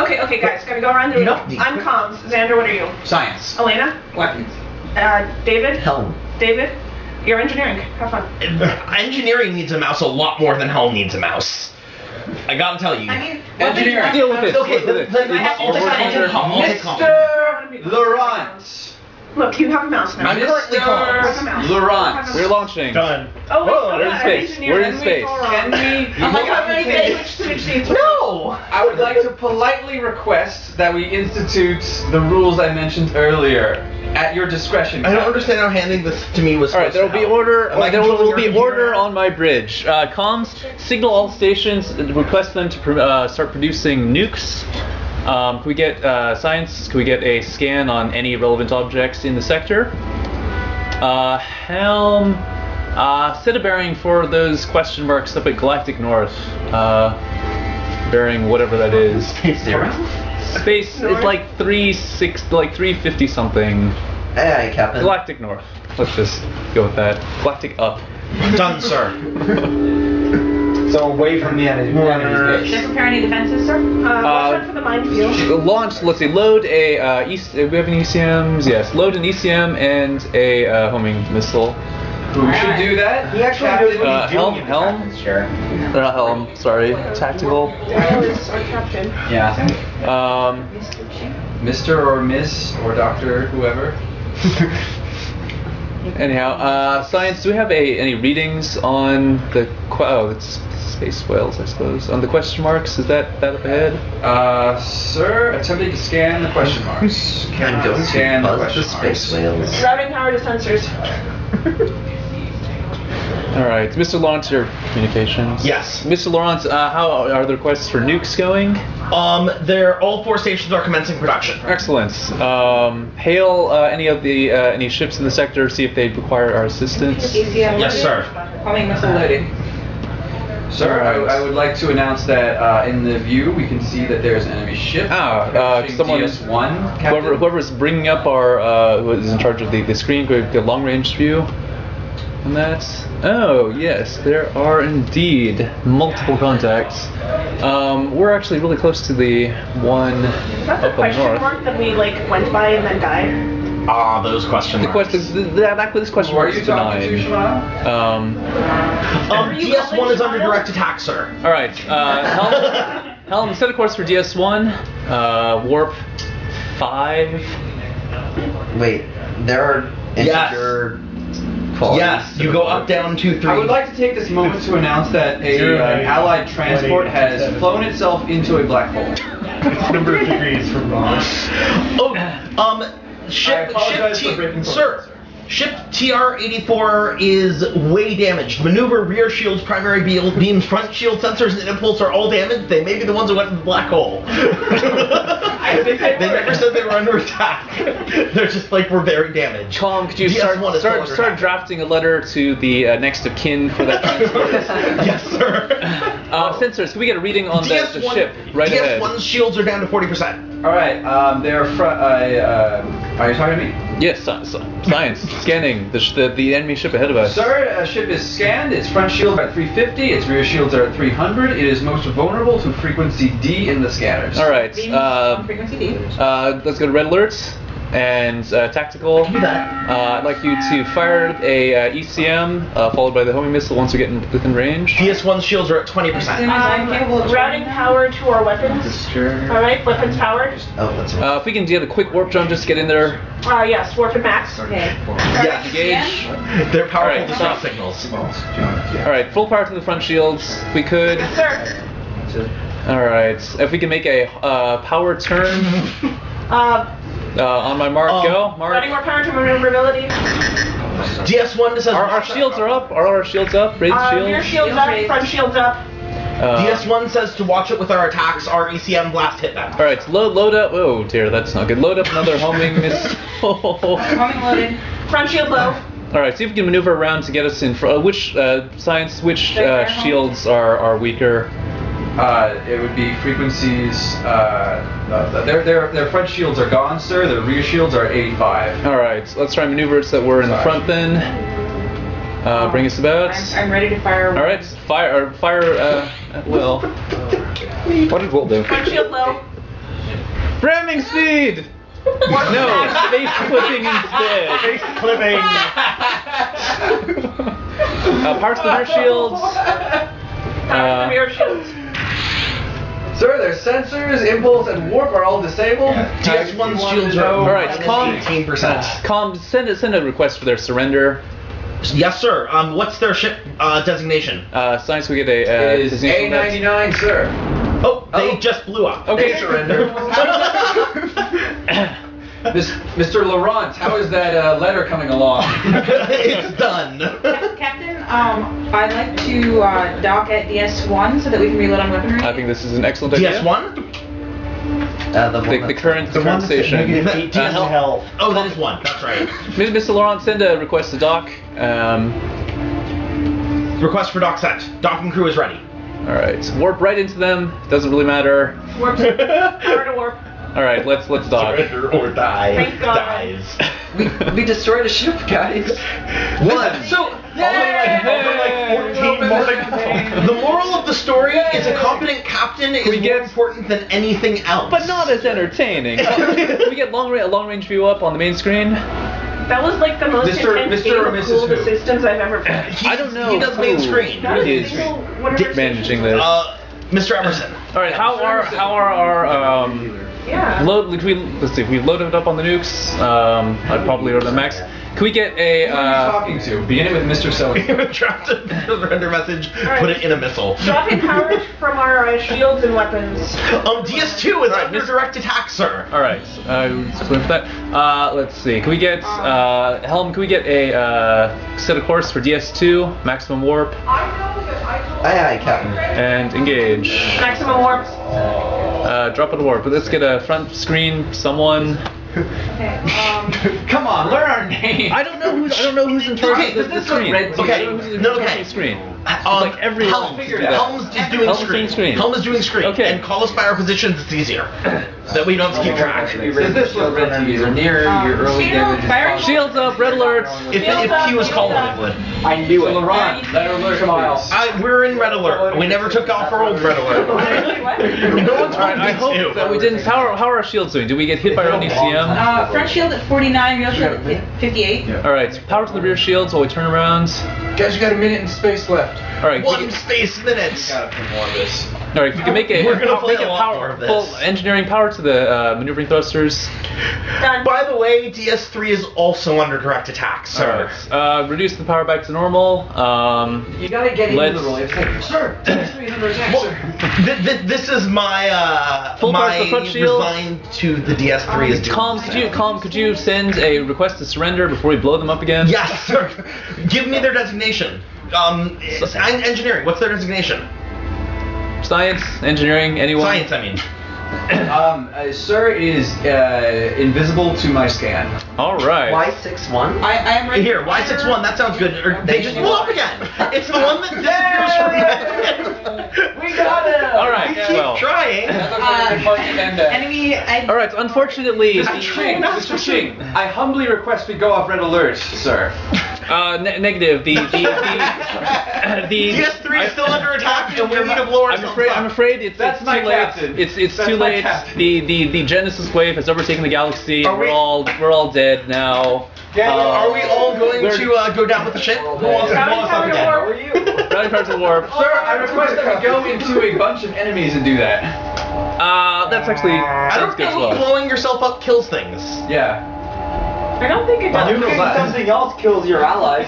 Okay, guys, gonna go around the room. I'm comms. Xander, what are you? Science. Elena? Weapons. David? Helm. David? You're engineering. Have fun. Engineering needs a mouse a lot more than Helm needs a mouse. I gotta tell you. I mean, Engineering. Deal with it. Okay, then I have to decide. Mr. Laurent. Look, you have a mouse now. I'm currently comms. Laurent. We're launching. Done. Oh, wait, We're in space. We're in space. Can we? Oh my god, we're in space. Switch seats. No! I would like to politely request that we institute the rules I mentioned earlier at your discretion. I don't understand how handing this to me was. All right, there will be order. Am I There will controlling be your computer order now? on my bridge. Comms, signal all stations. Request them to start producing nukes. Can we get science? Can we get a scan on any relevant objects in the sector? Helm, set a bearing for those question marks up at Galactic North. Bearing whatever that is. Space is like 350 something. Hey, Captain. Galactic North. Let's just go with that. Galactic Up. Done, sir. So away from the enemy. Should I prepare any defenses, sir? Let's run for the minefield. Launch. Let's see. Load a. We have any ECMs? Yes. Load an ECM and a homing missile. Who should do that? He actually knows what he's doing. Helm. Sure. Not helm. Sorry. Tactical. Daryl is our captain. Yeah. Mr. or Miss or Doctor, whoever. Anyhow, science. Do we have any readings on the? It's space whales, I suppose. On the question marks, is that up ahead? Sir, attempting to scan the question marks. I'm going Scan to the buzz the question space marks. whales. Routing power to sensors. All right, Mr. Lawrence, your communications. Yes. Mr. Lawrence, how are the requests for nukes going? All 4 stations are commencing production. Excellent. Hail any ships in the sector, see if they require our assistance. Yes, sir. Homing missile loaded. Sir, I would like to announce that in the view we can see that there's an enemy ship. Someone. DS1. Whoever's bringing up our who is in charge of the screen, could the long range view on that. Oh yes, there are indeed multiple contacts. We're actually really close to the one Is that the up on question north. mark that we went by and then died? Ah, those question marks. This question Who are mark you is talking to, denied. Shimano? DS1 is under direct attack, sir. All right, Helm, set a course for DS1. Warp 5. Wait, there are integer qualities. Yes, you go up, down, 2, 3. I would like to take this moment to announce that an allied transport has flown itself into a black hole. Number of degrees from Mars. Ship TR-84 is way damaged. Maneuver, rear shields, primary beams, front shield sensors, and impulse are all damaged. They may be the ones that went in the black hole. They never said they were under attack. They're just like, we're very damaged. Tom, could you start drafting a letter to the next of kin for that transport? Yes, sir. Sensors, can we get a reading on the ship right ahead? DS1's shields are down to 40%. All right, they're are you talking to me? Yes, science scanning the enemy ship ahead of us. Sir, ship is scanned. Its front shields are at 350. Its rear shields are at 300. It is most vulnerable to frequency D in the scanners. All right. Frequency D. Let's go to red alerts and tactical. I'd like you to fire a ECM followed by the homing missile once we get within range. DS1's shields are at 20%. Routing power to our weapons. All right, weapons powered. Oh, that's right. If we can get a quick warp jump, just get in there. Yes, warp and max. Okay. Yes, Engage. they're powerful All right, distress signals. All right, full power to the front shields. We could. Yes, sir. All right, if we can make a power turn. On my mark, go. Mark. Running more power to maneuverability. DS1 says Our shields are up. Are our shields up? Raise the shields. Rear shields up, front shields up. DS1 says to watch it with our attacks. Our ECM blast hit them. All right, load up. Oh dear, that's not good. Load up another homing missile. Homing loaded. Front shield low. All right, see if we can maneuver around to get us in. Which shields are weaker? It would be frequencies. Their front shields are gone, sir. Their rear shields are at 85. All right, so let's try maneuvers that were in the front then. Bring us about. I'm ready to fire. All right, fire at will. What did Will do? Front shield low. Ramming speed! No, space clipping instead. Face clipping. Power to the rear shields. Power to the rear shields. Sir, their sensors, impulse, and warp are all disabled. DS1's shields are Alright, minus 18%. Com, send a request for their surrender. Yes, sir. What's their ship designation? Science, we get a It is A99, sir. Oh, they just blew up. Okay. They surrender. Mr. Laurent, how is that letter coming along? It's done. Captain, I'd like to dock at DS1 so that we can reload on weaponry. I think this is an excellent idea. DS1? The current station. -18 health. Oh, that is 1. That's right. Mr. Laurent, send a request to dock. Request for dock sent. Docking crew is ready. Alright, warp right into them. Doesn't really matter. Warp. Power to warp. Alright, let's dock. Surrender or die. Thank God. Dies. we destroyed a ship, guys. One. So, Only like 14 more to go. the moral of the story is a competent captain is more important than anything else. But not as entertaining. We get a long range view up on the main screen. That was like the most intense game or of Mrs. Cool Who? Systems I've ever played. I don't know. He does main who screen. is managing this. Mr. Emerson. Alright, how are our Yeah. let's see, if we loaded it up on the nukes, I'd probably order the max. Can we get a Who are you talking to? Beginning with Mr. Selling. Dropped a surrender message, put it in a missile. Dropping power from our shields and weapons. DS2 is under direct attack, sir. Alright, let's clear for that. Let's see, can we get Helm, can we get a set of course for DS2, maximum warp, Aye, Captain. and engage. Maximum warp. Drop it to warp, but let's get a front screen, someone. Okay, Come on, learn our name. I don't know who's in charge of the screen. red team? I don't know who's in charge of the screen. Like every Helms. figured it out. Helms is doing Helms screen. doing screen. Helm is doing screen. Okay. And call us by our positions, it's easier. That we don't have to keep track. Is this what red teams are near your early damage? Shields up, red alerts. If Q was called, it would. I knew it. Laurent, red alert, Miles. We're in red alert. We never took off our old red alert. No one told me I hope to. that we didn't. How are our shields doing? Did we get hit by our own ECM? front shield at 49, rear shield at 58. Alright, power to the rear shields while we turn around. Guys, you got a minute in space left. Alright, One space minutes. Gotta put more of this. alright, if you can make a We're gonna play a lot power, more of this. full engineering power to the maneuvering thrusters. Done. By the way, DS3 is also under direct attack, sir. Alright, reduce the power back to normal. You gotta get into Let's- the role. It's like, sir, DS3 is under attack, sir. This is my Full power to the my front shield. resigned to the DS3 is doing. Could you send a request to surrender before we blow them up again? Yes, sir. Give me their designation. Engineering. What's their designation? Science, engineering, anyone? Science, I mean. Sir is invisible to my scan. Alright. Y61? I am ready. Here, Y61. That sounds good. Or they just blew up again. It's the one that disappears from We got it! Alright, Keep well. trying. Enemy. Alright, unfortunately, Mr. Ching, I humbly request we go off red alert, sir. negative. The DS3 is still under attack, and we need to blow ourselves up. I'm afraid it's That's too my late. captain. It's That's too my late. captain. The Genesis wave has overtaken the galaxy. Are we- We're all dead now. Are we all going to go down with the ship? Who wants to blow us up again? Rally power to warp. Sir, I request that we go into a bunch of enemies and do that. That's actually I sounds don't good as think well. blowing yourself up kills things. Yeah. I don't think it does. Nuking something else kills your allies.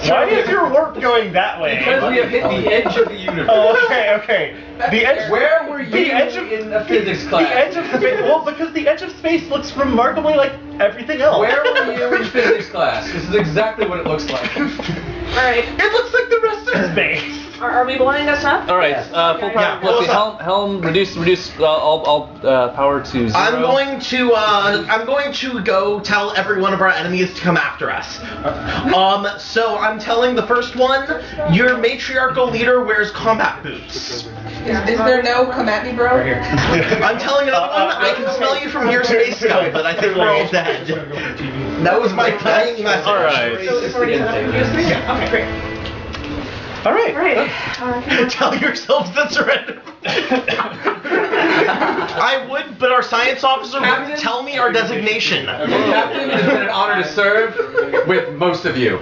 Why is your warp going that way? Because we have hit the edge of the universe. Oh, okay. The edge. Where were you The edge of in a physics class? The edge of space. Well, because the edge of space looks remarkably like everything else. Where were you in physics class? This is exactly what it looks like. Alright. It looks like the rest of space. Are we blowing us up? Alright, full power. Yeah, blow Let's see, us up. helm, reduce. All power to 0. I'm going to go tell every one of our enemies to come after us. So I'm telling the first one, your matriarchal leader wears combat boots. Is there no come at me, bro? I'm telling another one, I can smell you from here, Space Scout, but I think we're all dead. That was my dying message. Alright. So it's already set up for DS3? Okay, great. All right. Tell yourselves to surrender. I would, but our science officer wouldn't tell me our designation. Captain, it's been an honor to serve with most of you.